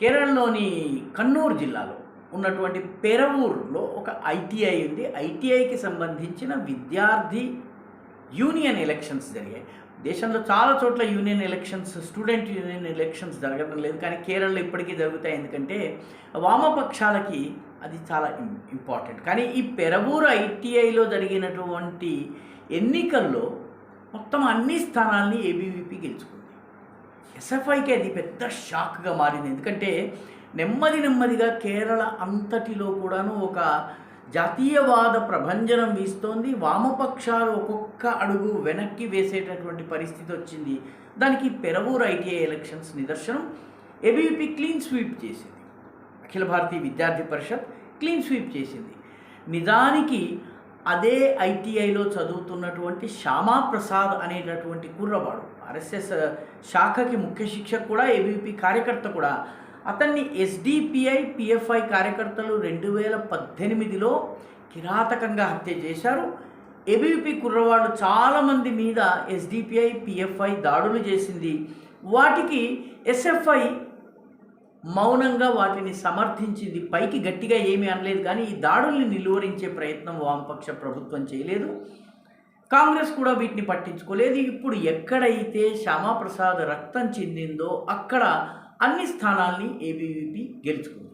కేరళలోని కన్నూరు జిల్లాలో ఉన్నటువంటి పెరవూరులో ఒక ఐటీఐ ఉంది. ఐటీఐకి సంబంధించిన విద్యార్థి యూనియన్ ఎలక్షన్స్ జరిగాయి. దేశంలో చాలా చోట్ల union elections, student union elections జరగడం లేదు, కానీ కేరళలో ఇప్పటికీ జరుగుతాయి. ఎందుకంటే వామపక్షాలకి అది చాలా ఇంపార్టెంట్. కానీ ఈ పెరవూరు ఐటీఐలో జరిగినటువంటి ఎన్నికల్లో మొత్తం అన్ని స్థానాల్ని ఏబీవీపీ గెలుచుకుంది. ఎస్ఎఫ్ఐకి అది పెద్ద షాక్గా మారింది. ఎందుకంటే నెమ్మదిగా కేరళ అంతటిలో కూడాను ఒక జాతీయవాద ప్రభంజనం వీస్తోంది. వామపక్షాలు ఒక్కొక్క అడుగు వెనక్కి వేసేటటువంటి పరిస్థితి వచ్చింది. దానికి పెరవూరు ఐటీఐ ఎలక్షన్స్ నిదర్శనం. ఏబీవీపీ క్లీన్ స్వీప్ చేసింది. అఖిల భారతీయ విద్యార్థి పరిషత్ క్లీన్ స్వీప్ చేసింది. నిజానికి అదే ఐటీఐలో చదువుతున్నటువంటి శ్యామాప్రసాద్ అనేటటువంటి కుర్రవాడు, ఆర్ఎస్ఎస్ శాఖకి ముఖ్య శిక్షకు కూడా, ఏబీవీపీ కార్యకర్త కూడా. అతన్ని ఎస్డిపిఐ పిఎఫ్ఐ కార్యకర్తలు 2018లో కిరాతకంగా హత్య చేశారు. ఏబీవీపీ కుర్రవాళ్ళు చాలామంది మీద ఎస్డిపిఐ పిఎఫ్ఐ దాడులు చేసింది. వాటికి ఎస్ఎఫ్ఐ మౌనంగా వాటిని సమర్థించింది. పైకి గట్టిగా ఏమీ అనలేదు, కానీ ఈ దాడుల్ని నిలువరించే ప్రయత్నం వామపక్ష ప్రభుత్వం చేయలేదు. కాంగ్రెస్ కూడా వీటిని పట్టించుకోలేదు. ఇప్పుడు ఎక్కడైతే శ్యామాప్రసాద్ రక్తం చెందిందో అక్కడ అన్ని స్థానాల్ని ఏబీవీపీ గెలుచుకుంది.